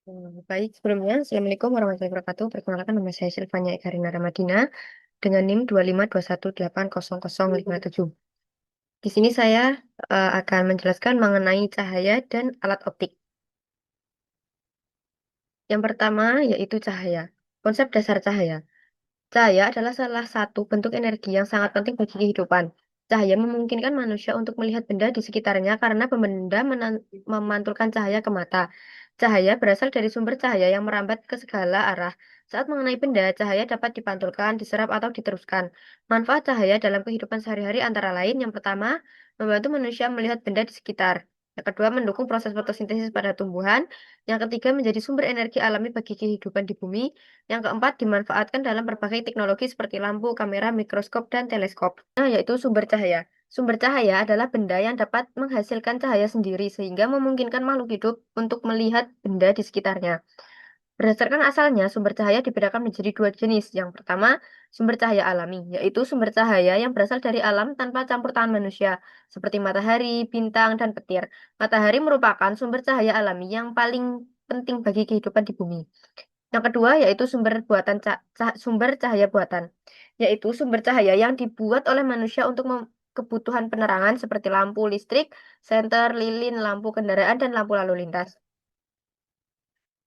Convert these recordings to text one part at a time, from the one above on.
Baik, sebelumnya, Assalamualaikum warahmatullahi wabarakatuh. Perkenalkan, nama saya Silvania Ekarina Ramadina dengan NIM 252180057. Di sini saya akan menjelaskan mengenai cahaya dan alat optik. Yang pertama yaitu cahaya. Konsep dasar cahaya. Cahaya adalah salah satu bentuk energi yang sangat penting bagi kehidupan. Cahaya memungkinkan manusia untuk melihat benda di sekitarnya karena benda memantulkan cahaya ke mata. Cahaya berasal dari sumber cahaya yang merambat ke segala arah. Saat mengenai benda, cahaya dapat dipantulkan, diserap, atau diteruskan. Manfaat cahaya dalam kehidupan sehari-hari antara lain, yang pertama, membantu manusia melihat benda di sekitar. Yang kedua, mendukung proses fotosintesis pada tumbuhan. Yang ketiga, menjadi sumber energi alami bagi kehidupan di bumi. Yang keempat, dimanfaatkan dalam berbagai teknologi seperti lampu, kamera, mikroskop, dan teleskop. Nah, yaitu sumber cahaya. Sumber cahaya adalah benda yang dapat menghasilkan cahaya sendiri sehingga memungkinkan makhluk hidup untuk melihat benda di sekitarnya. Berdasarkan asalnya, sumber cahaya dibedakan menjadi dua jenis. Yang pertama, sumber cahaya alami, yaitu sumber cahaya yang berasal dari alam tanpa campur tangan manusia, seperti matahari, bintang, dan petir. Matahari merupakan sumber cahaya alami yang paling penting bagi kehidupan di bumi. Yang kedua yaitu sumber cahaya buatan, yaitu sumber cahaya yang dibuat oleh manusia untuk kebutuhan penerangan seperti lampu listrik, senter, lilin, lampu kendaraan, dan lampu lalu lintas.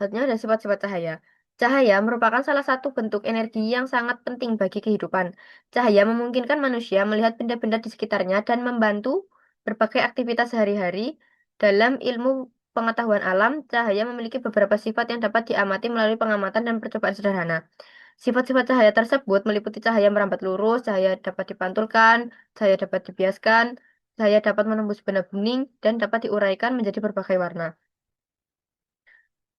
Selanjutnya ada sifat-sifat cahaya. Cahaya merupakan salah satu bentuk energi yang sangat penting bagi kehidupan. Cahaya memungkinkan manusia melihat benda-benda di sekitarnya dan membantu berbagai aktivitas sehari-hari. Dalam ilmu pengetahuan alam, cahaya memiliki beberapa sifat yang dapat diamati melalui pengamatan dan percobaan sederhana. Sifat-sifat cahaya tersebut meliputi cahaya merambat lurus, cahaya dapat dipantulkan, cahaya dapat dibiaskan, cahaya dapat menembus benda bening, dan dapat diuraikan menjadi berbagai warna.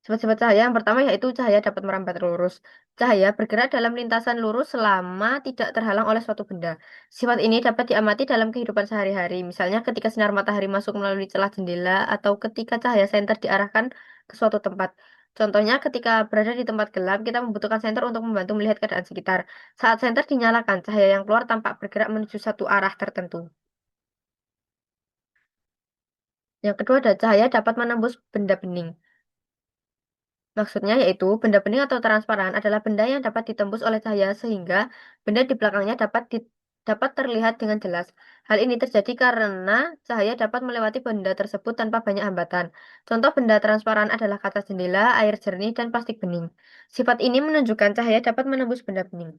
Sifat-sifat cahaya yang pertama yaitu cahaya dapat merambat lurus. Cahaya bergerak dalam lintasan lurus selama tidak terhalang oleh suatu benda. Sifat ini dapat diamati dalam kehidupan sehari-hari, misalnya ketika sinar matahari masuk melalui celah jendela atau ketika cahaya senter diarahkan ke suatu tempat. Contohnya, ketika berada di tempat gelap, kita membutuhkan senter untuk membantu melihat keadaan sekitar. Saat senter dinyalakan, cahaya yang keluar tampak bergerak menuju satu arah tertentu. Yang kedua ada cahaya dapat menembus benda bening. Maksudnya yaitu benda bening atau transparan adalah benda yang dapat ditembus oleh cahaya sehingga benda di belakangnya dapat terlihat dengan jelas. Hal ini terjadi karena cahaya dapat melewati benda tersebut tanpa banyak hambatan. Contoh benda transparan adalah kaca jendela, air jernih, dan plastik bening. Sifat ini menunjukkan cahaya dapat menembus benda bening.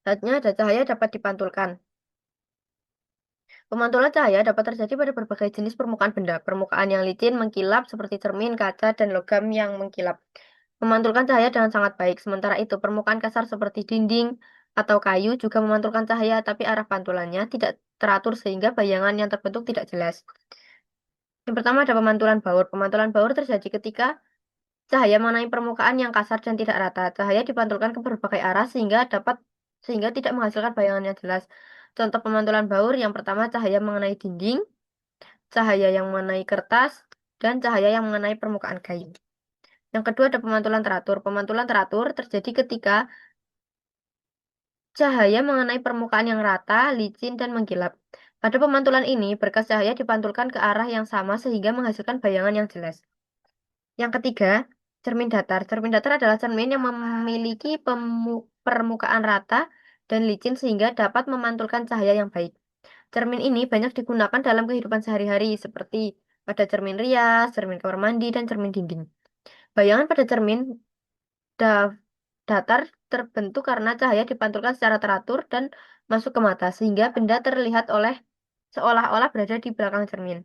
Selanjutnya ada cahaya dapat dipantulkan. Pemantulan cahaya dapat terjadi pada berbagai jenis permukaan benda. Permukaan yang licin, mengkilap, seperti cermin, kaca, dan logam yang mengkilap. Memantulkan cahaya dengan sangat baik. Sementara itu, permukaan kasar seperti dinding atau kayu juga memantulkan cahaya, tapi arah pantulannya tidak teratur sehingga bayangan yang terbentuk tidak jelas. Yang pertama ada pemantulan baur. Pemantulan baur terjadi ketika cahaya mengenai permukaan yang kasar dan tidak rata. Cahaya dipantulkan ke berbagai arah sehingga tidak menghasilkan bayangan yang jelas. Contoh pemantulan baur yang pertama cahaya mengenai dinding, cahaya yang mengenai kertas, dan cahaya yang mengenai permukaan kayu. Yang kedua ada pemantulan teratur. Pemantulan teratur terjadi ketika cahaya mengenai permukaan yang rata, licin, dan mengkilap. Pada pemantulan ini, berkas cahaya dipantulkan ke arah yang sama sehingga menghasilkan bayangan yang jelas. Yang ketiga, cermin datar. Cermin datar adalah cermin yang memiliki permukaan rata dan licin sehingga dapat memantulkan cahaya yang baik. Cermin ini banyak digunakan dalam kehidupan sehari-hari seperti pada cermin rias, cermin kamar mandi, dan cermin dinding. Bayangan pada cermin da- datar terbentuk karena cahaya dipantulkan secara teratur dan masuk ke mata, sehingga benda terlihat seolah-olah berada di belakang cermin.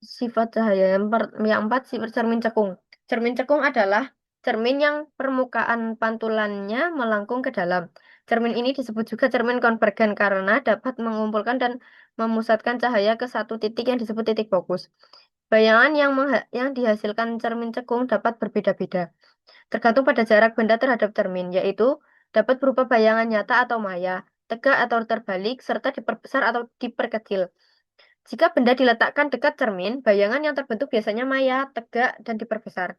Sifat cahaya yang empat, sifat cermin cekung. Cermin cekung adalah cermin yang permukaan pantulannya melengkung ke dalam. Cermin ini disebut juga cermin konvergen karena dapat mengumpulkan dan memusatkan cahaya ke satu titik yang disebut titik fokus. Bayangan yang dihasilkan cermin cekung dapat berbeda-beda, tergantung pada jarak benda terhadap cermin, yaitu dapat berupa bayangan nyata atau maya, tegak atau terbalik, serta diperbesar atau diperkecil. Jika benda diletakkan dekat cermin, bayangan yang terbentuk biasanya maya, tegak, dan diperbesar.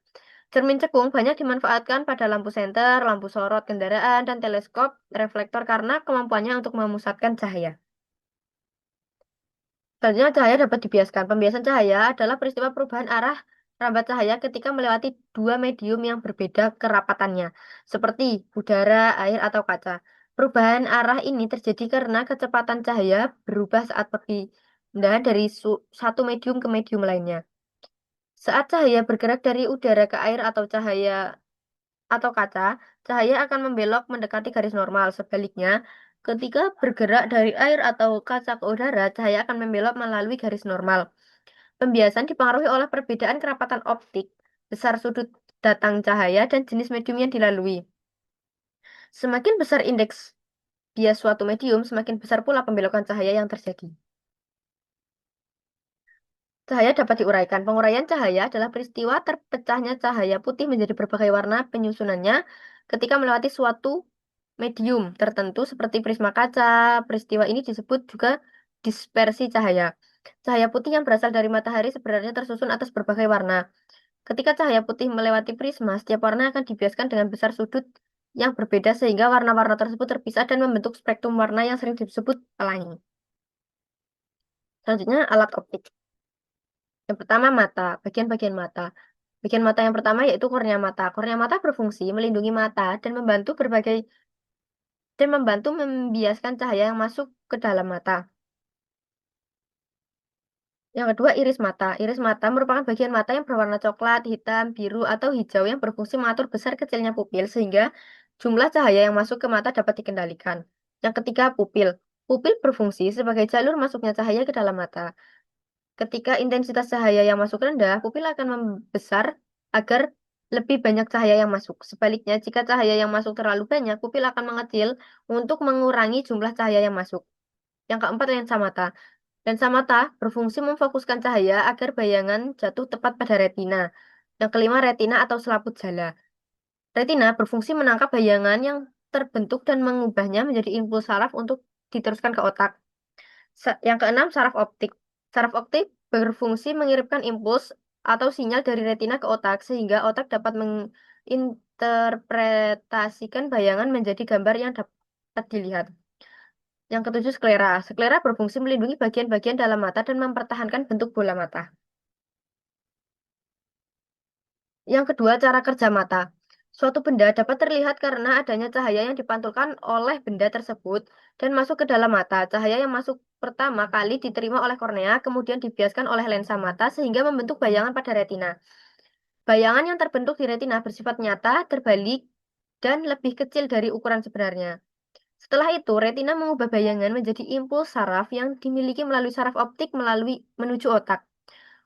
Cermin cekung banyak dimanfaatkan pada lampu senter, lampu sorot kendaraan, dan teleskop reflektor karena kemampuannya untuk memusatkan cahaya. Selanjutnya cahaya dapat dibiaskan. Pembiasan cahaya adalah peristiwa perubahan arah rambat cahaya ketika melewati dua medium yang berbeda kerapatannya, seperti udara, air, atau kaca. Perubahan arah ini terjadi karena kecepatan cahaya berubah saat berpindah dari satu medium ke medium lainnya. Saat cahaya bergerak dari udara ke air atau kaca, cahaya akan membelok mendekati garis normal. Sebaliknya, ketika bergerak dari air atau kaca ke udara, cahaya akan membelok melalui garis normal. Pembiasan dipengaruhi oleh perbedaan kerapatan optik, besar sudut datang cahaya, dan jenis medium yang dilalui. Semakin besar indeks bias suatu medium, semakin besar pula pembelokan cahaya yang terjadi. Cahaya dapat diuraikan. Penguraian cahaya adalah peristiwa terpecahnya cahaya putih menjadi berbagai warna penyusunannya ketika melewati suatu medium tertentu seperti prisma kaca. Peristiwa ini disebut juga dispersi cahaya. Cahaya putih yang berasal dari matahari sebenarnya tersusun atas berbagai warna. Ketika cahaya putih melewati prisma, setiap warna akan dibiaskan dengan besar sudut yang berbeda sehingga warna-warna tersebut terpisah dan membentuk spektrum warna yang sering disebut pelangi. Selanjutnya, alat optik. Yang pertama, mata, bagian-bagian mata. Bagian mata yang pertama yaitu kornea mata. Kornea mata berfungsi melindungi mata dan membantu membiaskan cahaya yang masuk ke dalam mata. Yang kedua, iris mata. Iris mata merupakan bagian mata yang berwarna coklat, hitam, biru, atau hijau yang berfungsi mengatur besar kecilnya pupil sehingga jumlah cahaya yang masuk ke mata dapat dikendalikan. Yang ketiga, pupil. Pupil berfungsi sebagai jalur masuknya cahaya ke dalam mata. Ketika intensitas cahaya yang masuk rendah, pupil akan membesar agar lebih banyak cahaya yang masuk. Sebaliknya, jika cahaya yang masuk terlalu banyak, pupil akan mengecil untuk mengurangi jumlah cahaya yang masuk. Yang keempat, lensa mata. Lensa mata berfungsi memfokuskan cahaya agar bayangan jatuh tepat pada retina. Yang kelima, retina atau selaput jala. Retina berfungsi menangkap bayangan yang terbentuk dan mengubahnya menjadi impuls saraf untuk diteruskan ke otak. Yang keenam, saraf optik. Saraf optik berfungsi mengirimkan impuls atau sinyal dari retina ke otak sehingga otak dapat menginterpretasikan bayangan menjadi gambar yang dapat dilihat. Yang ketujuh, sklera. Sklera berfungsi melindungi bagian-bagian dalam mata dan mempertahankan bentuk bola mata. Yang kedua, cara kerja mata. Suatu benda dapat terlihat karena adanya cahaya yang dipantulkan oleh benda tersebut dan masuk ke dalam mata. Cahaya yang masuk pertama kali diterima oleh kornea, kemudian dibiaskan oleh lensa mata sehingga membentuk bayangan pada retina. Bayangan yang terbentuk di retina bersifat nyata, terbalik, dan lebih kecil dari ukuran sebenarnya. Setelah itu, retina mengubah bayangan menjadi impuls saraf yang dimiliki melalui saraf optik menuju otak.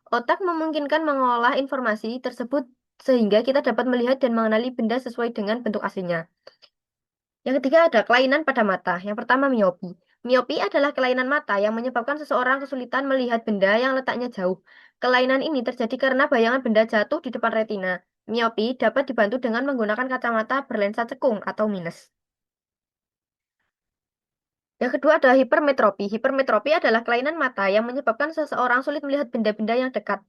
Otak memungkinkan mengolah informasi tersebut sehingga kita dapat melihat dan mengenali benda sesuai dengan bentuk aslinya. Yang ketiga ada kelainan pada mata. Yang pertama miopi. Miopi adalah kelainan mata yang menyebabkan seseorang kesulitan melihat benda yang letaknya jauh. Kelainan ini terjadi karena bayangan benda jatuh di depan retina. Miopi dapat dibantu dengan menggunakan kacamata berlensa cekung atau minus. Yang kedua adalah hipermetropi. Hipermetropi adalah kelainan mata yang menyebabkan seseorang sulit melihat benda-benda yang dekat.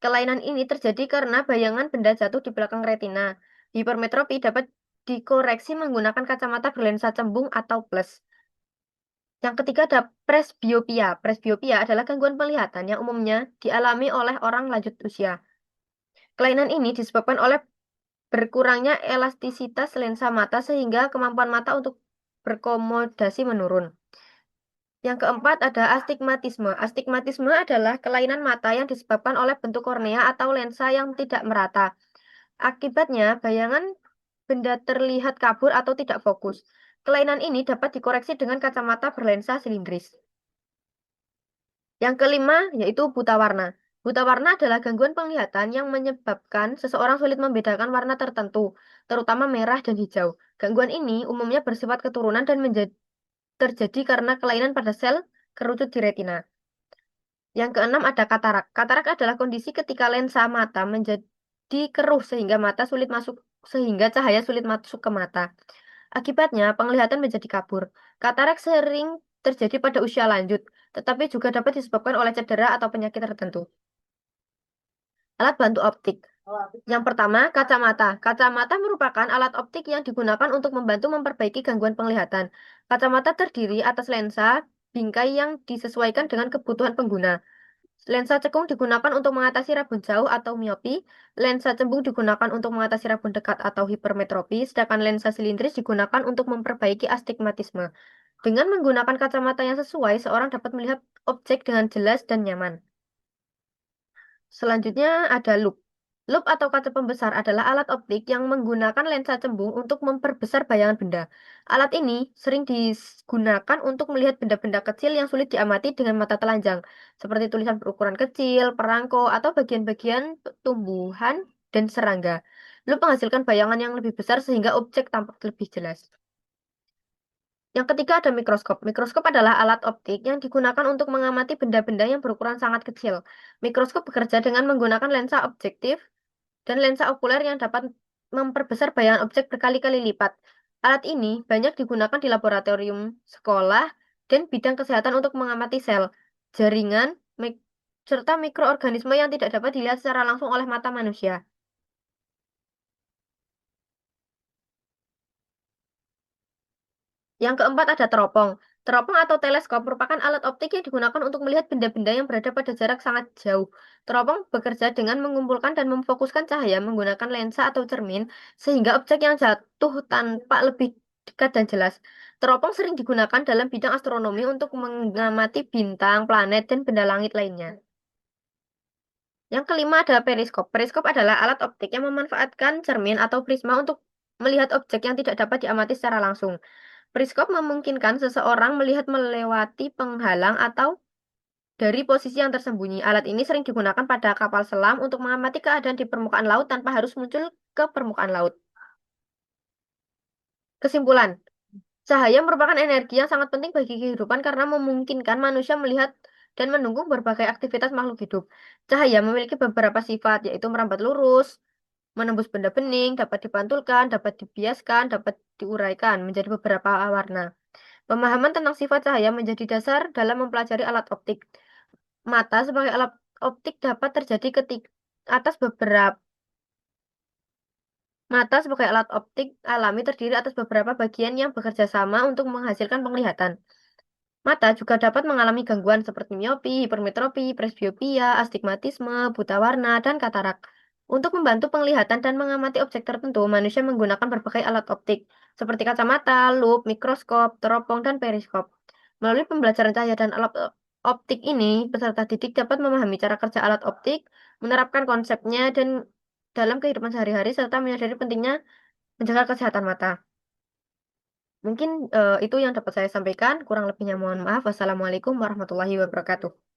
Kelainan ini terjadi karena bayangan benda jatuh di belakang retina. Hipermetropi dapat dikoreksi menggunakan kacamata berlensa cembung atau plus. Yang ketiga ada presbiopia. Presbiopia adalah gangguan penglihatan yang umumnya dialami oleh orang lanjut usia. Kelainan ini disebabkan oleh berkurangnya elastisitas lensa mata sehingga kemampuan mata untuk berkomodasi menurun. Yang keempat ada astigmatisme. Astigmatisme adalah kelainan mata yang disebabkan oleh bentuk kornea atau lensa yang tidak merata. Akibatnya, bayangan benda terlihat kabur atau tidak fokus. Kelainan ini dapat dikoreksi dengan kacamata berlensa silindris. Yang kelima yaitu buta warna. Buta warna adalah gangguan penglihatan yang menyebabkan seseorang sulit membedakan warna tertentu, terutama merah dan hijau. Gangguan ini umumnya bersifat keturunan dan terjadi karena kelainan pada sel kerucut di retina. Yang keenam ada katarak. Katarak adalah kondisi ketika lensa mata menjadi keruh sehingga cahaya sulit masuk ke mata. Akibatnya penglihatan menjadi kabur. Katarak sering terjadi pada usia lanjut, tetapi juga dapat disebabkan oleh cedera atau penyakit tertentu. Alat bantu optik. Yang pertama, kacamata. Kacamata merupakan alat optik yang digunakan untuk membantu memperbaiki gangguan penglihatan. Kacamata terdiri atas lensa bingkai yang disesuaikan dengan kebutuhan pengguna. Lensa cekung digunakan untuk mengatasi rabun jauh atau miopi, lensa cembung digunakan untuk mengatasi rabun dekat atau hipermetropi, sedangkan lensa silindris digunakan untuk memperbaiki astigmatisme. Dengan menggunakan kacamata yang sesuai, seorang dapat melihat objek dengan jelas dan nyaman. Selanjutnya ada loop. Loop atau kaca pembesar adalah alat optik yang menggunakan lensa cembung untuk memperbesar bayangan benda. Alat ini sering digunakan untuk melihat benda-benda kecil yang sulit diamati dengan mata telanjang, seperti tulisan berukuran kecil, perangko, atau bagian-bagian tumbuhan dan serangga. Loop menghasilkan bayangan yang lebih besar sehingga objek tampak lebih jelas. Yang ketiga ada mikroskop. Mikroskop adalah alat optik yang digunakan untuk mengamati benda-benda yang berukuran sangat kecil. Mikroskop bekerja dengan menggunakan lensa objektif dan lensa okuler yang dapat memperbesar bayangan objek berkali-kali lipat. Alat ini banyak digunakan di laboratorium sekolah dan bidang kesehatan untuk mengamati sel, jaringan, serta mikroorganisme yang tidak dapat dilihat secara langsung oleh mata manusia. Yang keempat ada teropong. Teropong atau teleskop merupakan alat optik yang digunakan untuk melihat benda-benda yang berada pada jarak sangat jauh. Teropong bekerja dengan mengumpulkan dan memfokuskan cahaya menggunakan lensa atau cermin, sehingga objek yang jatuh tampak lebih dekat dan jelas. Teropong sering digunakan dalam bidang astronomi untuk mengamati bintang, planet, dan benda langit lainnya. Yang kelima adalah periskop. Periskop adalah alat optik yang memanfaatkan cermin atau prisma untuk melihat objek yang tidak dapat diamati secara langsung. Periskop memungkinkan seseorang melihat melewati penghalang atau dari posisi yang tersembunyi. Alat ini sering digunakan pada kapal selam untuk mengamati keadaan di permukaan laut tanpa harus muncul ke permukaan laut. Kesimpulan, cahaya merupakan energi yang sangat penting bagi kehidupan karena memungkinkan manusia melihat dan mendukung berbagai aktivitas makhluk hidup. Cahaya memiliki beberapa sifat, yaitu merambat lurus, menembus benda bening, dapat dipantulkan, dapat dibiaskan, dapat diuraikan menjadi beberapa warna. Pemahaman tentang sifat cahaya menjadi dasar dalam mempelajari alat optik. Mata sebagai alat optik dapat terjadi ketika atas beberapa Mata sebagai alat optik alami terdiri atas beberapa bagian yang bekerja sama untuk menghasilkan penglihatan. Mata juga dapat mengalami gangguan seperti miopi, hipermetropi, presbiopia, astigmatisme, buta warna, dan katarak. Untuk membantu penglihatan dan mengamati objek tertentu, manusia menggunakan berbagai alat optik, seperti kacamata, lup, mikroskop, teropong, dan periskop. Melalui pembelajaran cahaya dan alat optik ini, peserta didik dapat memahami cara kerja alat optik, menerapkan konsepnya dan dalam kehidupan sehari-hari, serta menyadari pentingnya menjaga kesehatan mata. Mungkin itu yang dapat saya sampaikan. Kurang lebihnya mohon maaf. Wassalamualaikum warahmatullahi wabarakatuh.